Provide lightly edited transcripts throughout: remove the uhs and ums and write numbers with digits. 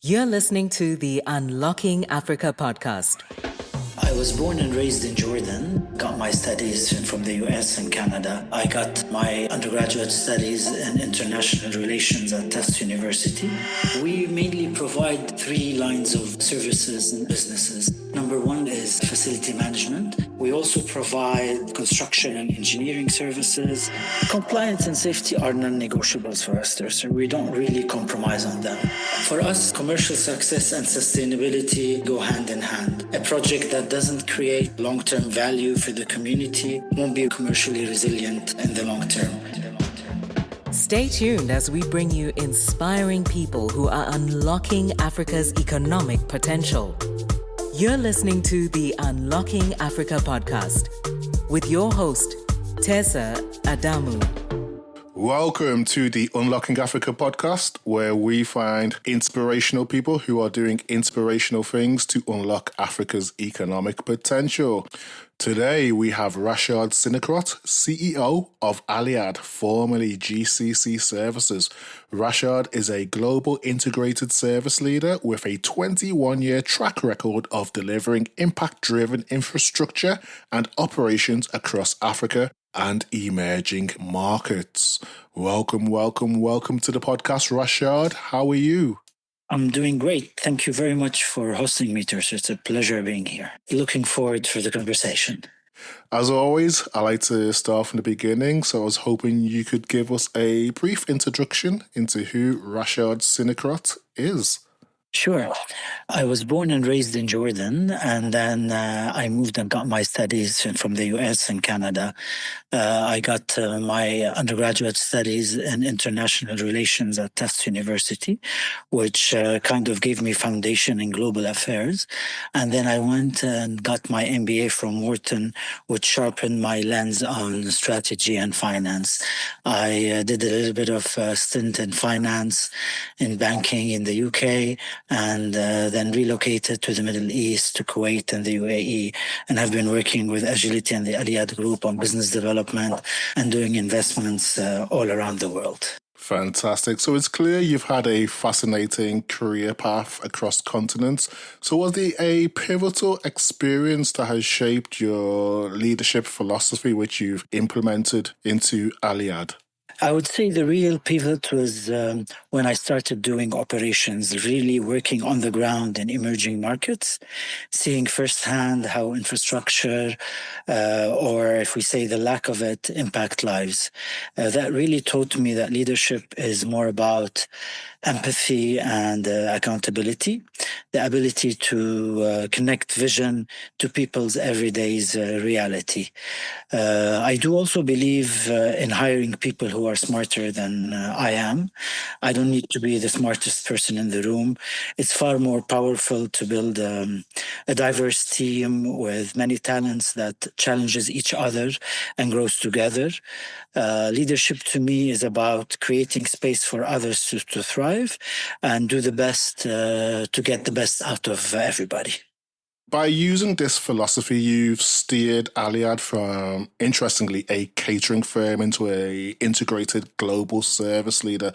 You're listening to the Unlocking Africa podcast. I was born and raised in Jordan, got my studies from the US and Canada. I got my undergraduate studies in international relations at Tufts University. We mainly provide three lines of services and businesses. Number one is facility management. We also provide construction and engineering services. Compliance and safety are non-negotiables for us there, so we don't really compromise on them. For us, commercial success and sustainability go hand in hand. A project that doesn't create long-term value for the community won't be commercially resilient in the long term. Stay tuned as we bring you inspiring people who are unlocking Africa's economic potential. You're listening to the Unlocking Africa podcast with your host, Tessa Adamu. Welcome to the Unlocking Africa podcast, where we find inspirational people who are doing inspirational things to unlock Africa's economic potential. Today, we have Rashad Sinokrot, CEO of Alliad, formerly GCC Services. Rashad is a global integrated service leader with a 21-year track record of delivering impact-driven infrastructure and operations across Africa and emerging markets. Welcome to the podcast, Rashad. How are you? I'm doing great. Thank you very much for hosting me, Teresa. It's a pleasure being here. Looking forward for the conversation. As always, I like to start from the beginning, so I was hoping you could give us a brief introduction into who Rashad Sinokrot is. Sure. I was born and raised in Jordan, and then I moved and got my studies from the US and Canada. I got my undergraduate studies in international relations at Tufts University, which kind of gave me foundation in global affairs. And then I went and got my MBA from Wharton, which sharpened my lens on strategy and finance. I did a little bit of stint in finance, in banking in the UK, and then relocated to the Middle East, to Kuwait and the UAE, and have been working with Agility and the Alliad group on business development and doing investments all around the world. Fantastic. So it's clear you've had a fascinating career path across continents. So was there a pivotal experience that has shaped your leadership philosophy, which you've implemented into Alliad? I would say the real pivot was when I started doing operations, really working on the ground in emerging markets, seeing firsthand how infrastructure, or if we say the lack of it, impact lives. That really taught me that leadership is more about empathy and accountability, the ability to connect vision to people's everyday's reality. I do also believe in hiring people who are smarter than I am. I don't need to be the smartest person in the room. It's far more powerful to build a diverse team with many talents that challenges each other and grows together. Leadership to me is about creating space for others to thrive and do the best to get the best out of everybody. By using this philosophy, you've steered Alliad from, interestingly, a catering firm into an integrated global service leader.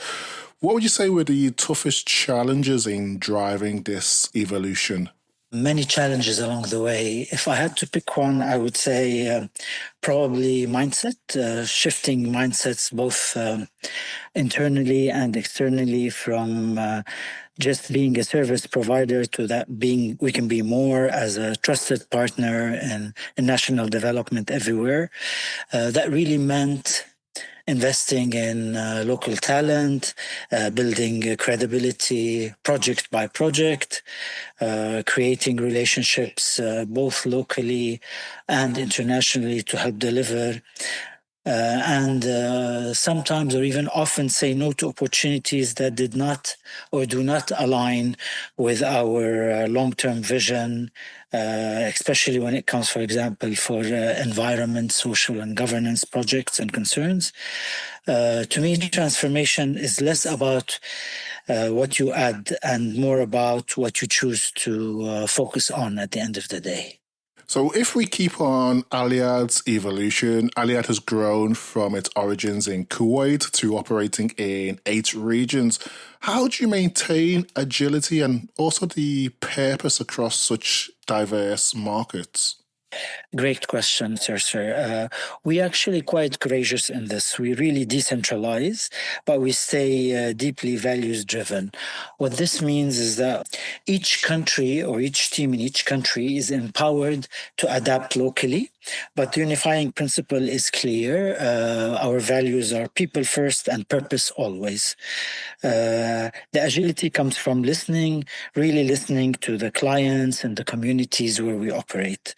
What would you say were the toughest challenges in driving this evolution? Many challenges along the way. If I had to pick one, I would say probably mindset, shifting mindsets both internally and externally from just being a service provider to that being, we can be more as a trusted partner in national development everywhere. That really meant investing in local talent, building credibility project by project, creating relationships both locally and internationally to help deliver. And sometimes or even often say no to opportunities that did not or do not align with our long-term vision, especially when it comes, for example, for environment, social and governance projects and concerns. To me, transformation is less about what you add and more about what you choose to focus on at the end of the day. So if we keep on Alliad's evolution, Alliad has grown from its origins in Kuwait to operating in 8 regions. How do you maintain agility and also the purpose across such diverse markets? Great question, sir. We actually quite courageous in this. We really decentralize, but we stay deeply values driven. What this means is that each country or each team in each country is empowered to adapt locally, but the unifying principle is clear. Our values are people first and purpose always. The agility comes from listening, really listening to the clients and the communities where we operate.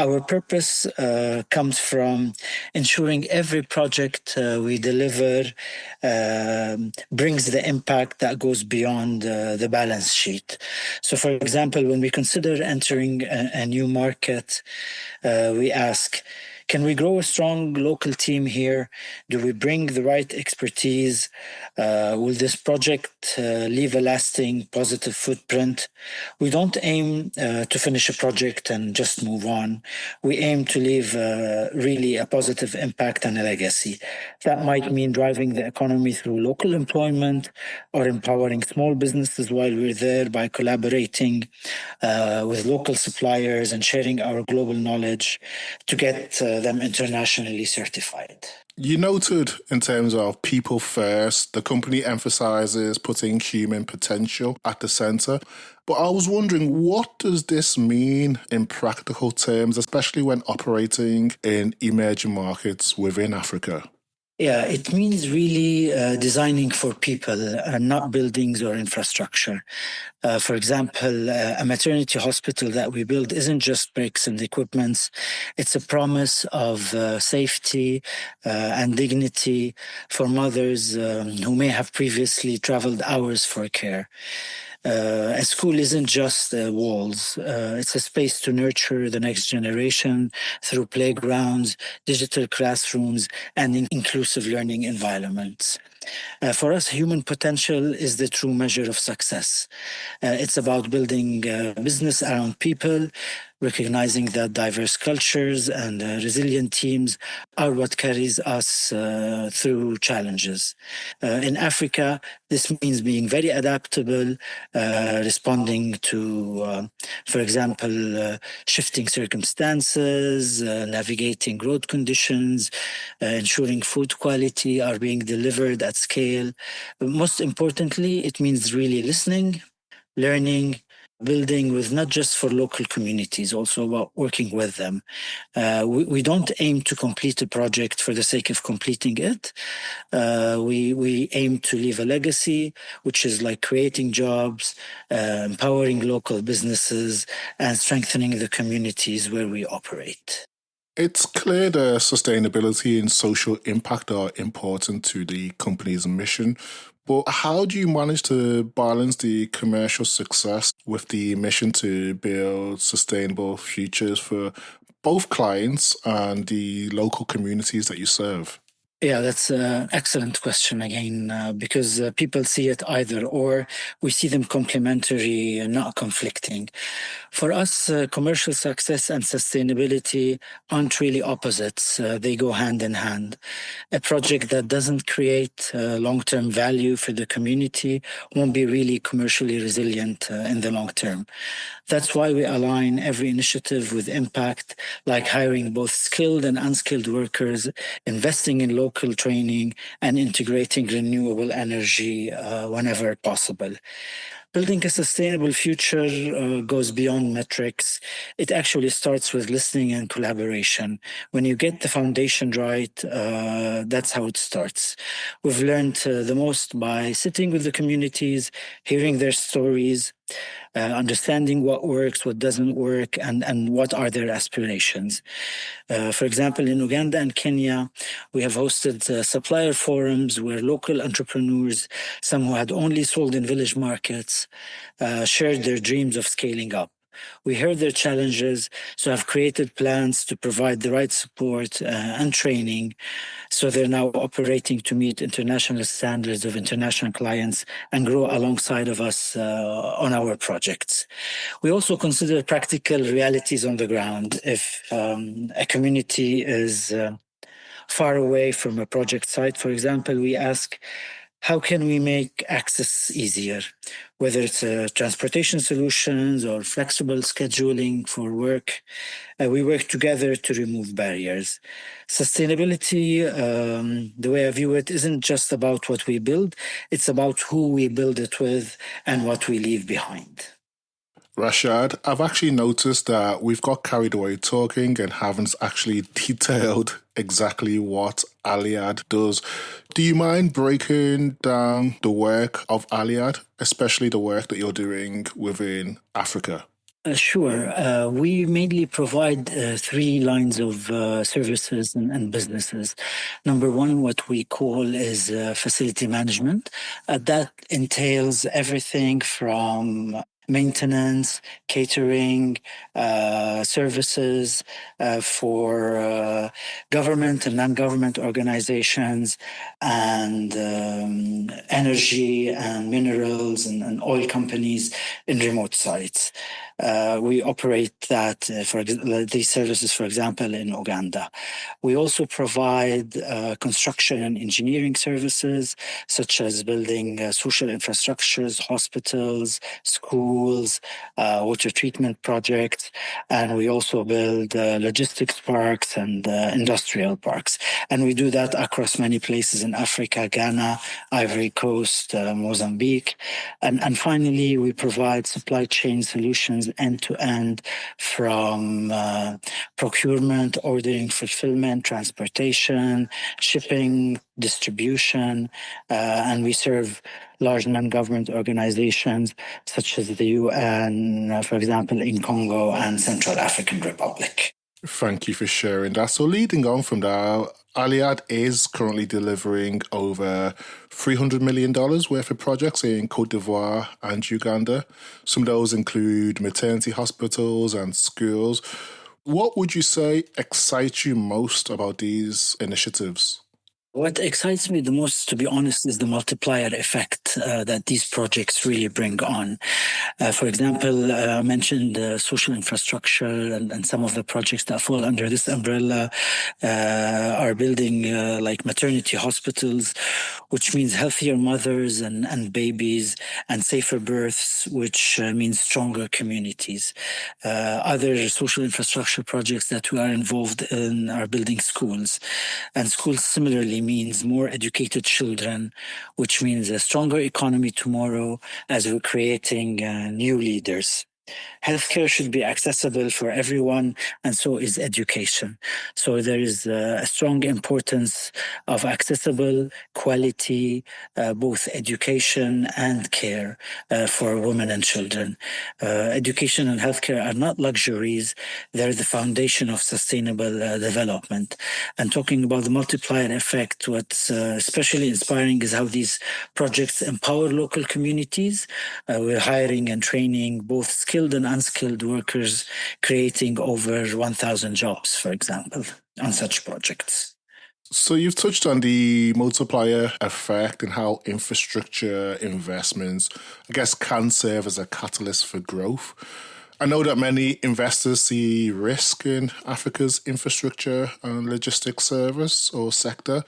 Our purpose comes from ensuring every project we deliver brings the impact that goes beyond the balance sheet. So, for example, when we consider entering a new market, we ask, can we grow a strong local team here? Do we bring the right expertise? Will this project leave a lasting positive footprint? We don't aim to finish a project and just move on. We aim to leave really a positive impact and a legacy. That might mean driving the economy through local employment or empowering small businesses while we're there by collaborating with local suppliers and sharing our global knowledge to get them internationally certified. You noted in terms of people first, the company emphasizes putting human potential at the center. But I was wondering, what does this mean in practical terms, especially when operating in emerging markets within Africa? Yeah, it means really designing for people and not buildings or infrastructure. For example, a maternity hospital that we build isn't just bricks and equipments. It's a promise of safety and dignity for mothers who may have previously traveled hours for care. A school isn't just walls. It's a space to nurture the next generation through playgrounds, digital classrooms, and inclusive learning environments. For us, human potential is the true measure of success. It's about building business around people, recognizing that diverse cultures and resilient teams are what carries us through challenges. In Africa, this means being very adaptable, responding to, for example, shifting circumstances, navigating road conditions, ensuring food quality are being delivered at scale. But most importantly, it means really listening, learning, building with not just for local communities, also about working with them. We don't aim to complete a project for the sake of completing it. We aim to leave a legacy, which is like creating jobs, empowering local businesses, and strengthening the communities where we operate. It's clear that sustainability and social impact are important to the company's mission, but how do you manage to balance the commercial success with the mission to build sustainable futures for both clients and the local communities that you serve? Yeah, that's an excellent question again, because people see it either or. We see them complementary and not conflicting. For us, commercial success and sustainability aren't really opposites. They go hand in hand. A project that doesn't create long-term value for the community won't be really commercially resilient in the long term. That's why we align every initiative with impact, like hiring both skilled and unskilled workers, investing in local training, and integrating renewable energy whenever possible. Building a sustainable future goes beyond metrics. It actually starts with listening and collaboration. When you get the foundation right, that's how it starts. We've learned the most by sitting with the communities, hearing their stories, understanding what works, what doesn't work, and what are their aspirations. For example, in Uganda and Kenya, we have hosted supplier forums where local entrepreneurs, some who had only sold in village markets, shared their dreams of scaling up. We heard their challenges, so have created plans to provide the right support and training. So they're now operating to meet international standards of international clients and grow alongside of us on our projects. We also consider practical realities on the ground. If a community is far away from a project site, for example, we ask, how can we make access easier? Whether it's transportation solutions or flexible scheduling for work, we work together to remove barriers. Sustainability, the way I view it, isn't just about what we build, it's about who we build it with and what we leave behind. Rashad, I've actually noticed that we've got carried away talking and haven't actually detailed exactly what Alliad does. Do you mind breaking down the work of Alliad, especially the work that you're doing within Africa? Sure. We mainly provide three lines of services and businesses. Number one, what we call is facility management. That entails everything from maintenance, catering, services for government and non-government organizations, and energy and minerals and oil companies in remote sites. We operate that for these services, for example, in Uganda. We also provide construction and engineering services, such as building social infrastructures, hospitals, schools, water treatment projects, and we also build logistics parks and industrial parks. And we do that across many places in Africa, Ghana, Ivory Coast, Mozambique. And finally, we provide supply chain solutions end-to-end from procurement, ordering, fulfillment, transportation, shipping, distribution, and we serve large non-government organizations such as the UN, for example, in Congo and Central African Republic. Thank you for sharing that. So leading on from that, Alliad is currently delivering over $300 million worth of projects in Côte d'Ivoire and Uganda. Some of those include maternity hospitals and schools. What would you say excites you most about these initiatives? What excites me the most, to be honest, is the multiplier effect that these projects really bring on. For example, I mentioned social infrastructure and some of the projects that fall under this umbrella are building like maternity hospitals, which means healthier mothers and babies and safer births, which means stronger communities. Other social infrastructure projects that we are involved in are building schools. And schools similarly means more educated children, which means a stronger economy tomorrow as we're creating new leaders. Healthcare should be accessible for everyone, and so is education. So there is a strong importance of accessible, quality, both education and care for women and children. Education and healthcare are not luxuries, they're the foundation of sustainable development. And talking about the multiplier effect, what's especially inspiring is how these projects empower local communities. We're hiring and training both skilled and unskilled workers, creating over 1,000 jobs, for example, on such projects. So you've touched on the multiplier effect and how infrastructure investments, I guess, can serve as a catalyst for growth. I know that many investors see risk in Africa's infrastructure and logistics service or sector.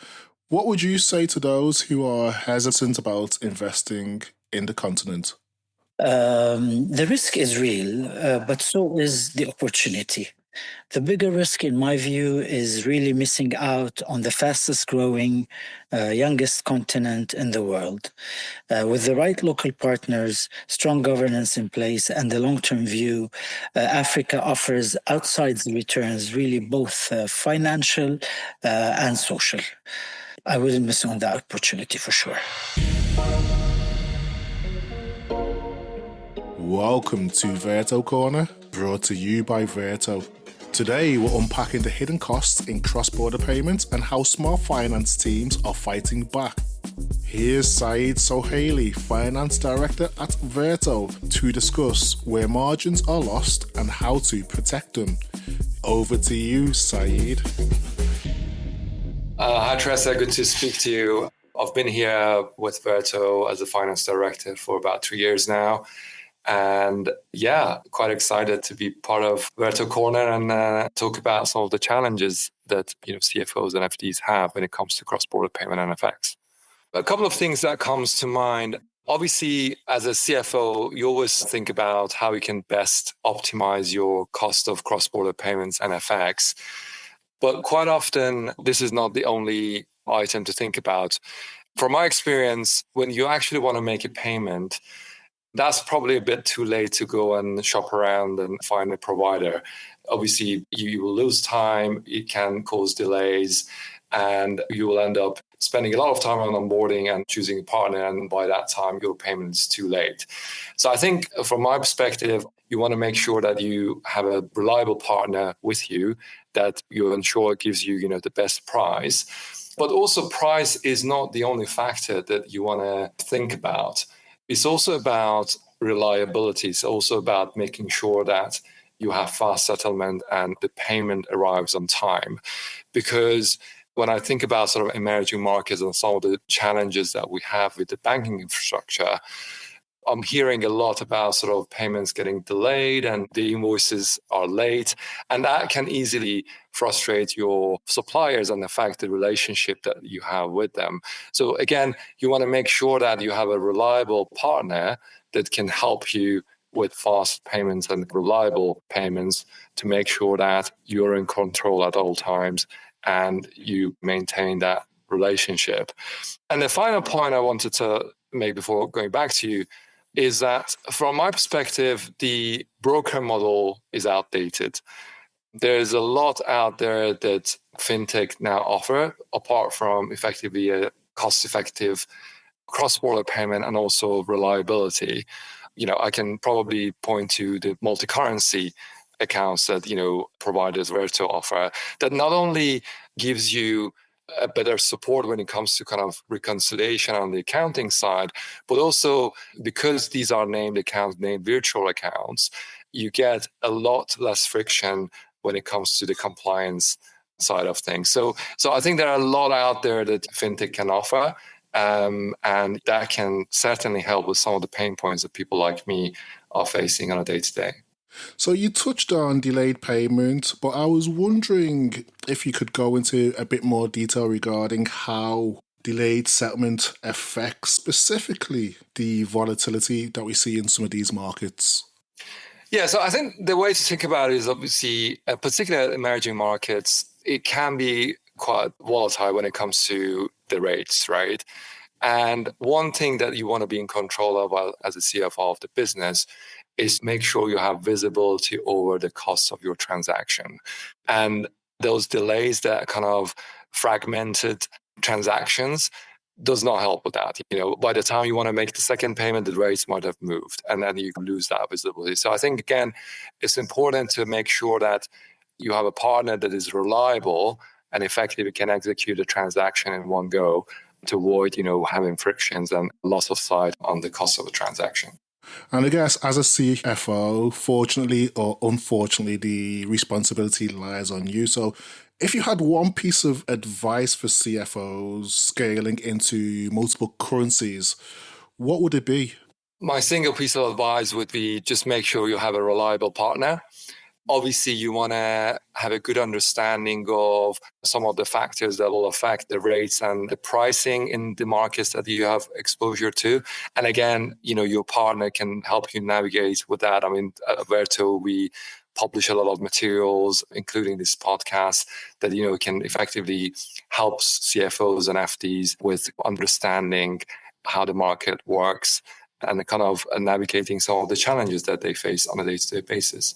What would you say to those who are hesitant about investing in the continent? The risk is real, but so is the opportunity. The bigger risk, in my view, is really missing out on the fastest growing, youngest continent in the world. With the right local partners, strong governance in place, and the long-term view, Africa offers outsized returns, really both financial and social. I wouldn't miss on that opportunity for sure. Welcome to Verto Corner, brought to you by Verto. Today, we're unpacking the hidden costs in cross-border payments and how small finance teams are fighting back. Here's Saeed Sohaili, Finance Director at Verto, to discuss where margins are lost and how to protect them. Over to you, Saeed. Hi, Teresa. Good to speak to you. I've been here with Verto as a finance director for about 3 years now. And yeah, quite excited to be part of Verto Corner and talk about some of the challenges that CFOs and FDs have when it comes to cross-border payment and FX. A couple of things that comes to mind. Obviously, as a CFO, you always think about how you can best optimize your cost of cross-border payments and FX. But quite often, this is not the only item to think about. From my experience, when you actually want to make a payment, that's probably a bit too late to go and shop around and find a provider. Obviously, you will lose time, it can cause delays, and you will end up spending a lot of time on onboarding and choosing a partner, and by that time, your payment is too late. So I think from my perspective, you want to make sure that you have a reliable partner with you, that you ensure gives you, the best price. But also price is not the only factor that you want to think about. It's also about reliability. It's also about making sure that you have fast settlement and the payment arrives on time. Because when I think about sort of emerging markets and some of the challenges that we have with the banking infrastructure, I'm hearing a lot about sort of payments getting delayed and the invoices are late. And that can easily frustrate your suppliers and affect the relationship that you have with them. So again, you want to make sure that you have a reliable partner that can help you with fast payments and reliable payments to make sure that you're in control at all times and you maintain that relationship. And the final point I wanted to make before going back to you is that from my perspective, the broker model is outdated. There's a lot out there that fintech now offer, apart from effectively a cost-effective cross-border payment and also reliability. I can probably point to the multi-currency accounts that, providers Verto offer that not only gives you a better support when it comes to kind of reconciliation on the accounting side, but also because these are named accounts, named virtual accounts, you get a lot less friction when it comes to the compliance side of things. So I think there are a lot out there that fintech can offer, and that can certainly help with some of the pain points that people like me are facing on a day-to-day. So you touched on delayed payment, but I was wondering if you could go into a bit more detail regarding how delayed settlement affects specifically the volatility that we see in some of these markets. Yeah, so I think the way to think about it is obviously, particularly emerging markets, it can be quite volatile when it comes to the rates, right? And one thing that you want to be in control of as a CFO of the business is make sure you have visibility over the costs of your transaction. And those delays, that kind of fragmented transactions, does not help with that. By the time you want to make the second payment, the rates might have moved, and then you lose that visibility. So I think, again, it's important to make sure that you have a partner that is reliable and effectively can execute a transaction in one go to avoid, having frictions and loss of sight on the cost of a transaction. And I guess as a CFO, fortunately or unfortunately, the responsibility lies on you. So if you had one piece of advice for CFOs scaling into multiple currencies, what would it be? My single piece of advice would be just make sure you have a reliable partner. Obviously, you want to have a good understanding of some of the factors that will affect the rates and the pricing in the markets that you have exposure to. And again, your partner can help you navigate with that. I mean, at Verto, we publish a lot of materials, including this podcast, that, can effectively help CFOs and FDs with understanding how the market works and kind of navigating some of the challenges that they face on a day-to-day basis.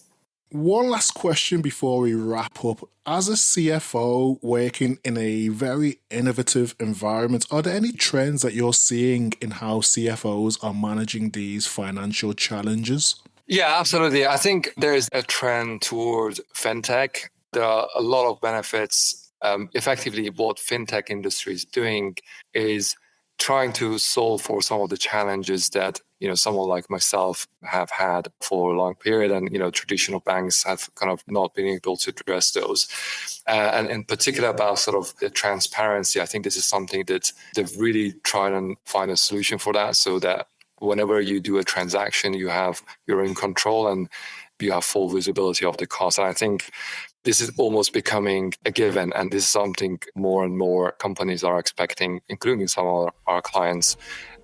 One last question before we wrap up. As a CFO working in a very innovative environment, are there any trends that you're seeing in how CFOs are managing these financial challenges? Yeah, absolutely. I think there's a trend towards fintech. There are a lot of benefits. Effectively, what fintech industry is doing is trying to solve for some of the challenges that, someone like myself have had for a long period, and, traditional banks have kind of not been able to address those. And in particular about sort of the transparency, I think this is something that they've really tried and find a solution for that, so that whenever you do a transaction, you're in control and you have full visibility of the cost. And I think this is almost becoming a given, and this is something more and more companies are expecting, including some of our clients.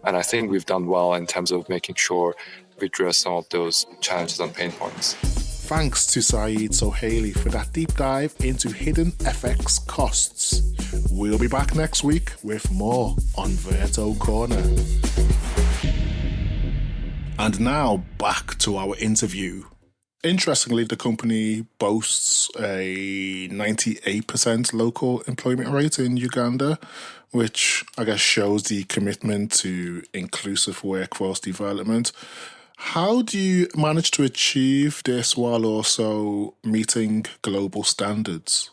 And I think we've done well in terms of making sure we address some of those challenges and pain points. Thanks to Saeed Sohaili for that deep dive into hidden FX costs. We'll be back next week with more on Verto Corner. And now back to our interview. Interestingly, the company boasts a 98% local employment rate in Uganda, which I guess shows the commitment to inclusive workforce development. How do you manage to achieve this while also meeting global standards?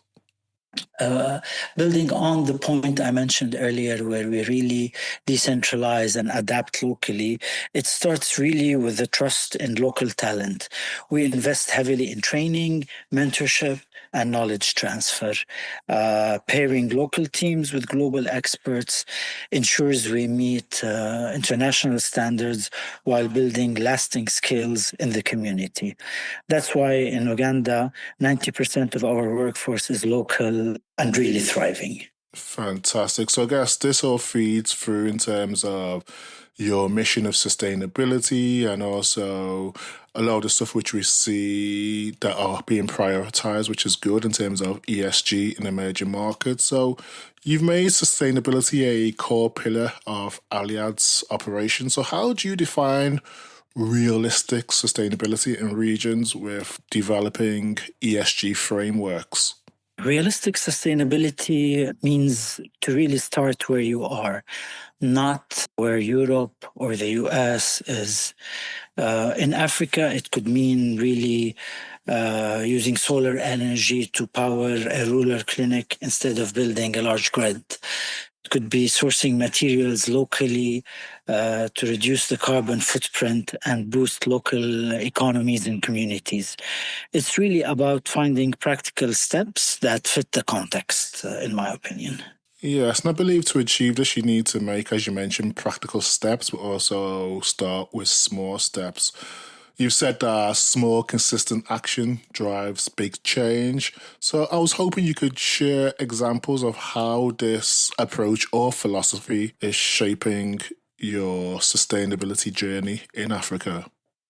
Building on the point I mentioned earlier, where we really decentralize and adapt locally, it starts really with the trust in local talent. We invest heavily in training, mentorship, and knowledge transfer. Pairing local teams with global experts ensures we meet international standards while building lasting skills in the community. That's why in Uganda, 90% of our workforce is local and really thriving. Fantastic. So I guess this all feeds through in terms of your mission of sustainability and also a lot of the stuff which we see that are being prioritized, which is good in terms of ESG in emerging markets. So you've made sustainability a core pillar of Alliad's operation. So how do you define realistic sustainability in regions with developing ESG frameworks? Realistic sustainability means to really start where you are, not where Europe or the US is. In Africa, it could mean really using solar energy to power a rural clinic instead of building a large grid. It could be sourcing materials locally to reduce the carbon footprint and boost local economies and communities. It's really about finding practical steps that fit the context, in my opinion. Yes, and I believe to achieve this, you need to make, as you mentioned, practical steps, but also start with small steps. You've said that small, consistent action drives big change. So I was hoping you could share examples of how this approach or philosophy is shaping your sustainability journey in Africa.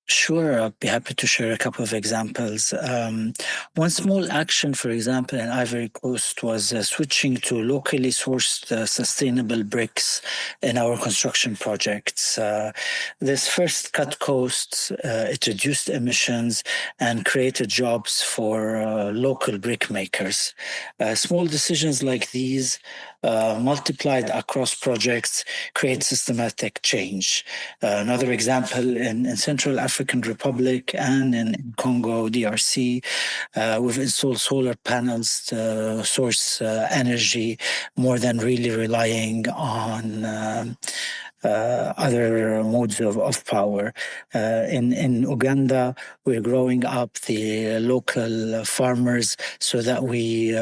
Sure, I'll be happy to share a couple of examples. One small action, for example, in Ivory Coast was switching to locally sourced sustainable bricks in our construction projects. This first cut costs, it reduced emissions and created jobs for local brick makers. Small decisions like these multiplied across projects create systematic change. Another example in Central African Republic and in Congo, DRC, we've installed solar panels to source energy more than really relying on other modes of power. In Uganda, we're growing up the local farmers so that we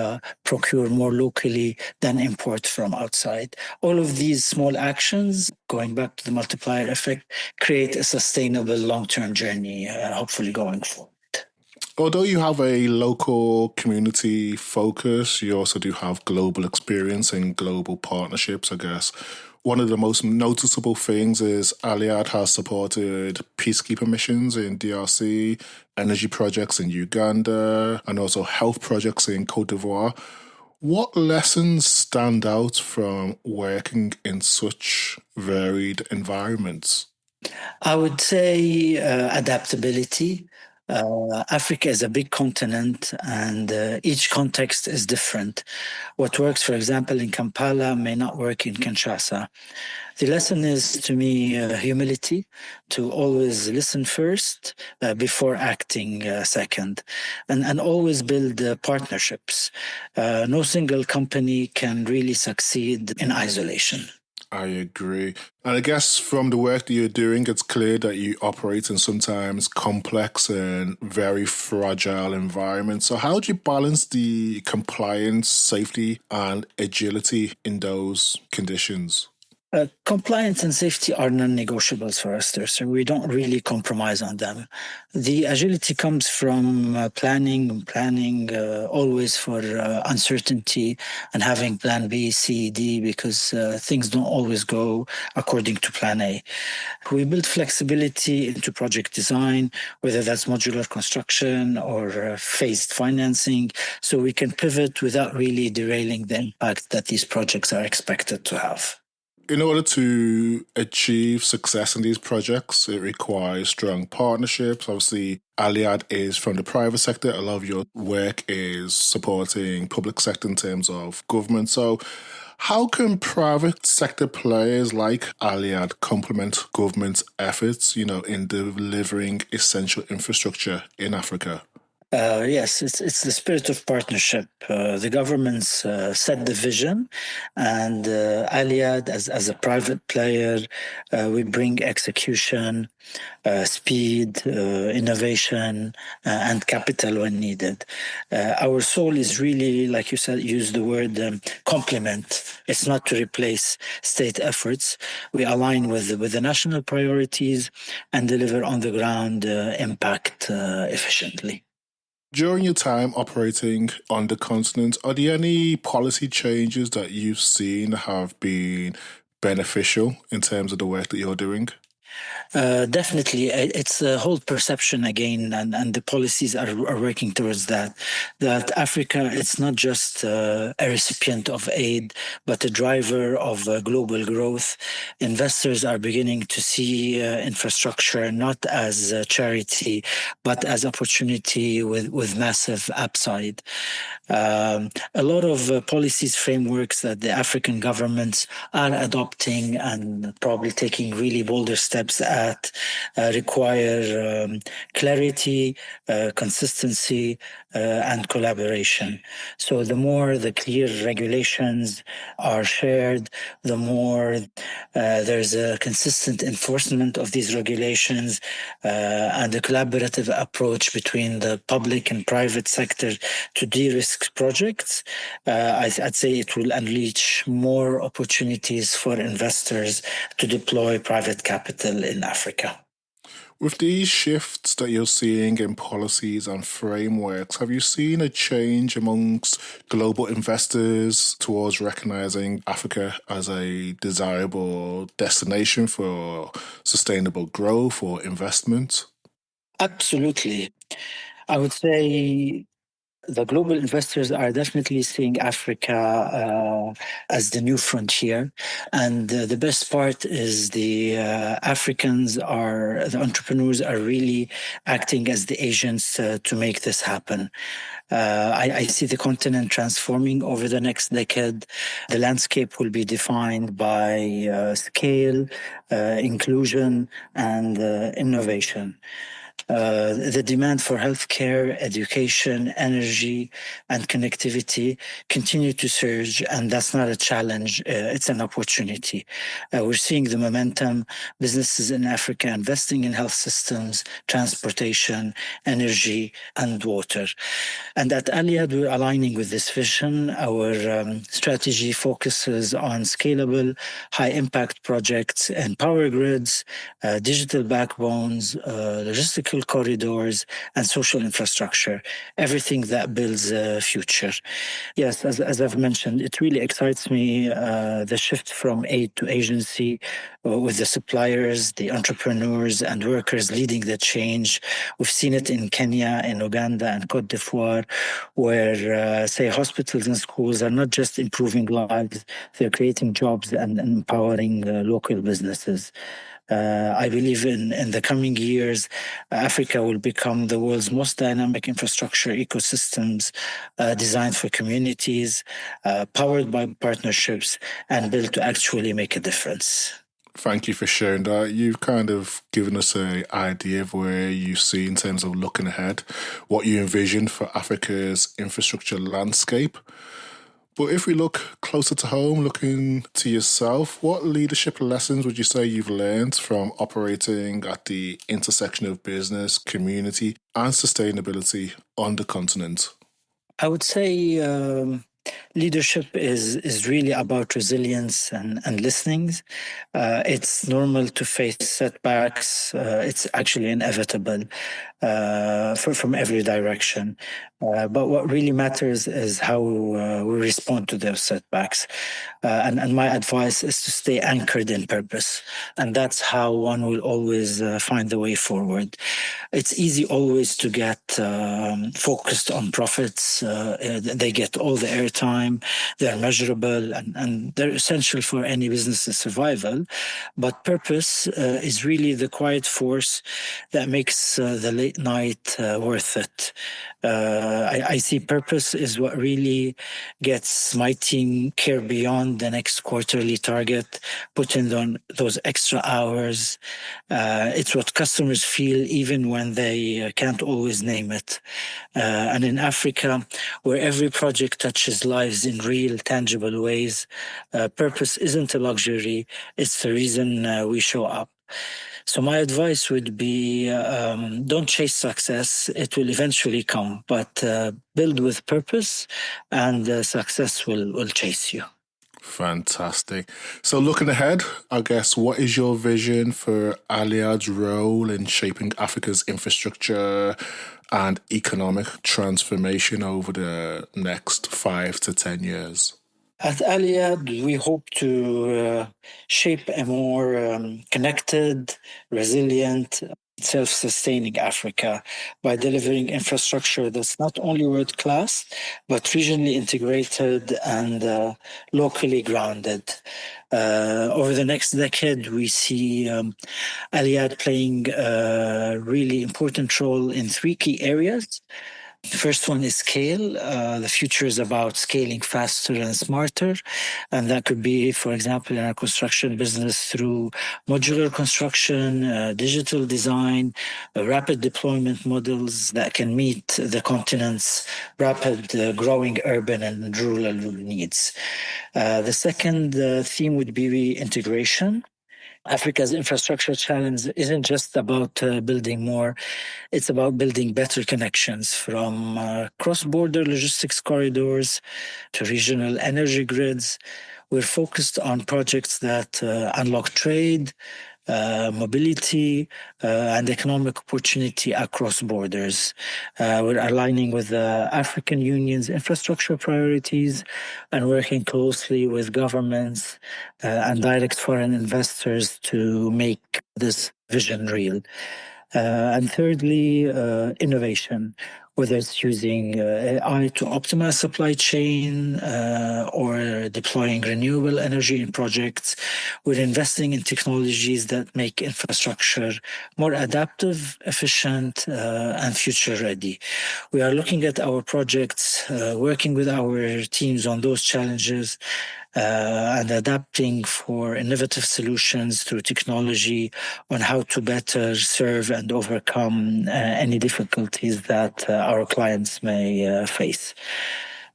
procure more locally than import from outside. All of these small actions, going back to the multiplier effect, create a sustainable long-term journey, hopefully going forward. Although you have a local community focus, you also do have global experience and global partnerships, I guess. One of the most noticeable things is Alliad has supported peacekeeper missions in DRC, energy projects in Uganda, and also health projects in Côte d'Ivoire. What lessons stand out from working in such varied environments? I would say adaptability. Africa is a big continent and each context is different. What works, for example, in Kampala may not work in Kinshasa. The lesson is, to me, humility, to always listen first before acting second, and always build partnerships. No single company can really succeed in isolation. I agree. And I guess from the work that you're doing, it's clear that you operate in sometimes complex and very fragile environments. So how do you balance the compliance, safety, and agility in those conditions? Compliance and safety are non-negotiables for us there, so we don't really compromise on them. The agility comes from planning always for uncertainty and having plan B, C, D, because things don't always go according to plan A. We build flexibility into project design, whether that's modular construction or phased financing, so we can pivot without really derailing the impact that these projects are expected to have. In order to achieve success in these projects, it requires strong partnerships. Obviously, Alliad is from the private sector. A lot of your work is supporting public sector in terms of government. So how can private sector players like Alliad complement government's efforts, in delivering essential infrastructure in Africa? Yes, it's the spirit of partnership. The governments set the vision, and Alliad, as a private player, we bring execution, speed, innovation, and capital when needed. Our soul is really, like you said, use the word complement. It's not to replace state efforts. We align with the national priorities and deliver on the ground impact efficiently. During your time operating on the continent, are there any policy changes that you've seen have been beneficial in terms of the work that you're doing? Definitely. It's a whole perception again, and the policies are working towards that. That Africa, it's not just a recipient of aid, but a driver of global growth. Investors are beginning to see infrastructure not as charity, but as opportunity with massive upside. A lot of policies, frameworks that the African governments are adopting and probably taking really bolder steps at require clarity, consistency, and collaboration. So the clear regulations are shared, the more there's a consistent enforcement of these regulations and a collaborative approach between the public and private sector to de-risk projects, I'd say it will unleash more opportunities for investors to deploy private capital in Africa. With these shifts that you're seeing in policies and frameworks, have you seen a change amongst global investors towards recognizing Africa as a desirable destination for sustainable growth or investment? Absolutely. I would say the global investors are definitely seeing Africa as the new frontier. And the best part is the entrepreneurs are really acting as the agents to make this happen. I see the continent transforming over the next decade. The landscape will be defined by scale, inclusion, and innovation. The demand for healthcare, education, energy, and connectivity continue to surge, and that's not a challenge, it's an opportunity. We're seeing the momentum, businesses in Africa investing in health systems, transportation, energy, and water. And at Alliad, we're aligning with this vision. Our strategy focuses on scalable, high-impact projects and power grids, digital backbones, logistical corridors, and social infrastructure, everything that builds a future. Yes, as I've mentioned, it really excites me, the shift from aid to agency with the suppliers, the entrepreneurs, and workers leading the change. We've seen it in Kenya, in Uganda, and Côte d'Ivoire, where, say, hospitals and schools are not just improving lives, they're creating jobs and empowering local businesses. I believe in the coming years, Africa will become the world's most dynamic infrastructure ecosystems designed for communities, powered by partnerships, and built to actually make a difference. Thank you for sharing that. You've kind of given us an idea of where you see in terms of looking ahead, what you envision for Africa's infrastructure landscape. But if we look closer to home, looking to yourself, what leadership lessons would you say you've learned from operating at the intersection of business, community, and sustainability on the continent? I would say leadership is really about resilience and listening. It's normal to face setbacks. It's actually inevitable from every direction. But what really matters is how we respond to those setbacks. And my advice is to stay anchored in purpose. And that's how one will always find the way forward. It's easy always to get focused on profits. They get all the airtime, they're measurable, and they're essential for any business's survival. But purpose is really the quiet force that makes the late night worth it. I see purpose is what really gets my team care beyond the next quarterly target, put in those extra hours. It's what customers feel even when they can't always name it. And in Africa, where every project touches lives in real, tangible ways, purpose isn't a luxury, it's the reason we show up. So my advice would be don't chase success. It will eventually come, but build with purpose and success will chase you. Fantastic. So looking ahead, I guess, what is your vision for Alliad's role in shaping Africa's infrastructure and economic transformation over the next 5 to 10 years? At Alliad, we hope to shape a more connected, resilient, self-sustaining Africa by delivering infrastructure that's not only world-class, but regionally integrated and locally grounded. Over the next decade, we see Alliad playing a really important role in three key areas. The first one is scale. The future is about scaling faster and smarter. And that could be, for example, in our construction business through modular construction, digital design, rapid deployment models that can meet the continent's rapid growing urban and rural needs. The second theme would be integration. Africa's infrastructure challenge isn't just about building more, it's about building better connections from cross-border logistics corridors to regional energy grids. We're focused on projects that unlock trade, mobility, and economic opportunity across borders. We're aligning with the African Union's infrastructure priorities and working closely with governments and direct foreign investors to make this vision real. And thirdly, innovation, whether it's using AI to optimize supply chain or deploying renewable energy in projects. We're investing in technologies that make infrastructure more adaptive, efficient, and future-ready. We are looking at our projects, working with our teams on those challenges, and adapting for innovative solutions through technology on how to better serve and overcome any difficulties that our clients may face.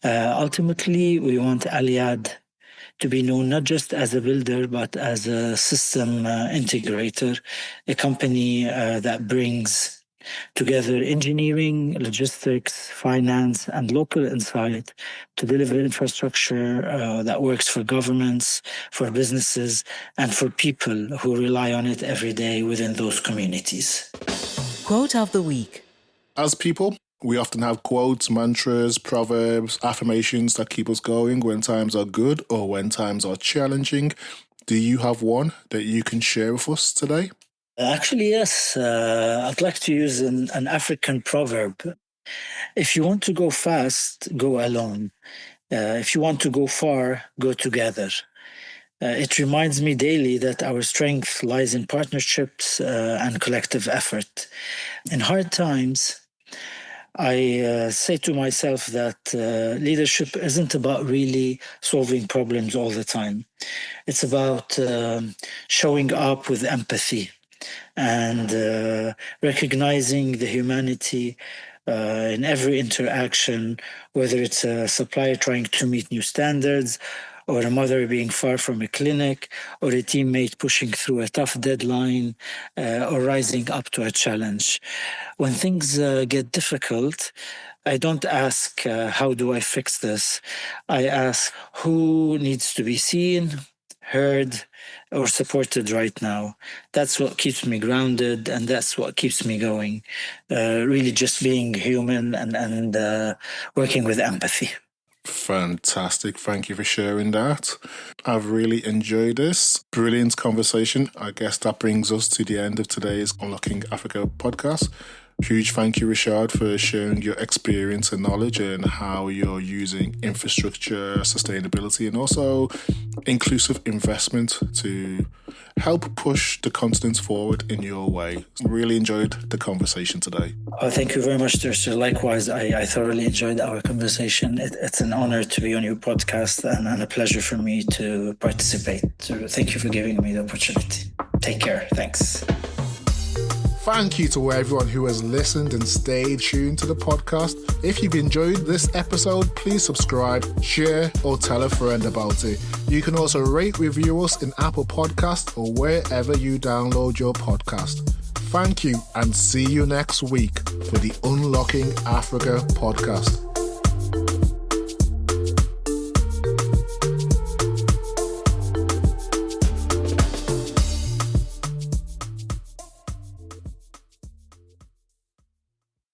Ultimately, we want Alliad to be known not just as a builder, but as a system integrator, a company that brings together engineering, logistics, finance, and local insight to deliver infrastructure that works for governments, for businesses, and for people who rely on it every day within those communities. Quote of the week. As people, we often have quotes, mantras, proverbs, affirmations that keep us going when times are good or when times are challenging. Do you have one that you can share with us today? Actually, yes. I'd like to use an African proverb. If you want to go fast, go alone. If you want to go far, go together. It reminds me daily that our strength lies in partnerships and collective effort. In hard times, I say to myself that leadership isn't about really solving problems all the time. It's about showing up with empathy and recognizing the humanity in every interaction, whether it's a supplier trying to meet new standards, or a mother being far from a clinic, or a teammate pushing through a tough deadline, or rising up to a challenge. When things get difficult, I don't ask, how do I fix this? I ask, who needs to be seen, heard, or supported right now? That's what keeps me grounded, and that's what keeps me going. Really just being human and working with empathy. Fantastic. Thank you for sharing that. I've really enjoyed this. Brilliant conversation. I guess that brings us to the end of today's Unlocking Africa podcast. Huge thank you, Rashad, for sharing your experience and knowledge and how you're using infrastructure, sustainability, and also inclusive investment to help push the continent forward in your way. Really enjoyed the conversation today. Oh, thank you very much, Dirce. Likewise, I thoroughly enjoyed our conversation. It's an honor to be on your podcast and a pleasure for me to participate. So thank you for giving me the opportunity. Take care. Thanks. Thank you to everyone who has listened and stayed tuned to the podcast. If you've enjoyed this episode, please subscribe, share, or tell a friend about it. You can also rate, review us in Apple Podcasts or wherever you download your podcast. Thank you, and see you next week for the Unlocking Africa podcast.